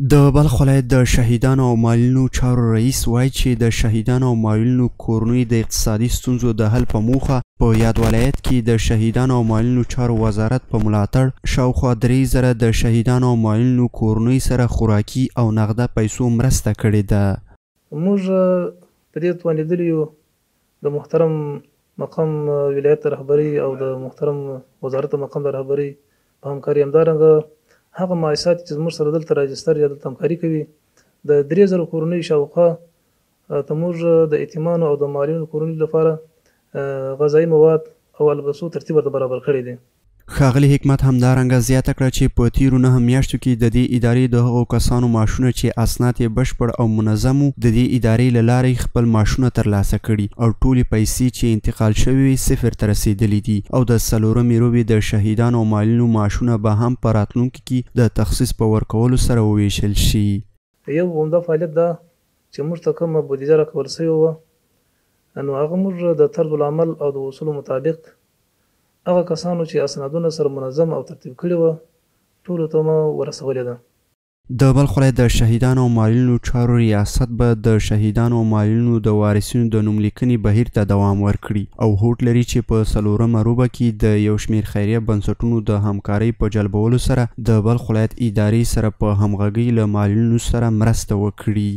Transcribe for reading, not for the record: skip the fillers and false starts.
د بلخ ولایت د شهیدانو او معلولینو چارو رئیس وایي چې د شهیدانو او معلولینو کورنیو د اقتصادي ستونزو د حل په موخه په یاد ولایت کې د شهیدانو او معلولینو چارو وزارت په ملاتړ شاوخوا 3000 د شهیدانو او معلولینو کورنیو سره خوراکي او نغده پیسو مرسته کړې ده. موږ په دې توانېدلي یو د محترم مقام ولایت رهبري او د محترم وزارت مقام د رهبري په همکاري همدارنګه هغه مؤسسات چې زموږ سره دلته راجستر یا دلته همکاري کوي د 3000 کورنیو شاوخوا ته موږ د یتیمانو او د معلولینو کورنیو لپاره غذایي مواد او البسو ترتیب ورته برابر کړی دی. ښاغلي حکمت همدارنګه زیاته کړه چې په تیرو 9 میاشتو کې د دې ادارې د هغو کسانو معاشونه چې اسناد یې بشپړ او منظم وو د دې ادارې له لارې خپل معاشونه ترلاسه کړي او ټولې پیسې چې انتقال شوې وي صفر ته رسېدلي دي او د څلورمې روبې د شهیدانو او معلولینو معاشونه به هم په راتلونکي کې د تخصیص په ورکولو سره وویشل شي. یو عمده فعالیت دا چې موږ ته کومه بودیجه راکول سوې وه نو هغه موږ د طرز العمل او د اصولو مطابق هغه کسانو چې اسنادونه سره منظم او ترتیب کړي وه ټولو ته مو ورسولې ده. د بلخ ولایت د شهیدانو او معلولینو چارو ریاست به د شهیدانو او معلولینو د وارثینو د نوملیکنې بهیر ته دوام ورکړي او هوډ لري چې په 4مه روبه کې د یو شمېر خیریه بنسټونو د همکارۍ په جلبولو سره د بلخ ولایت ادارې سره په همغږۍ له معلولینو سره مرسته وکړي.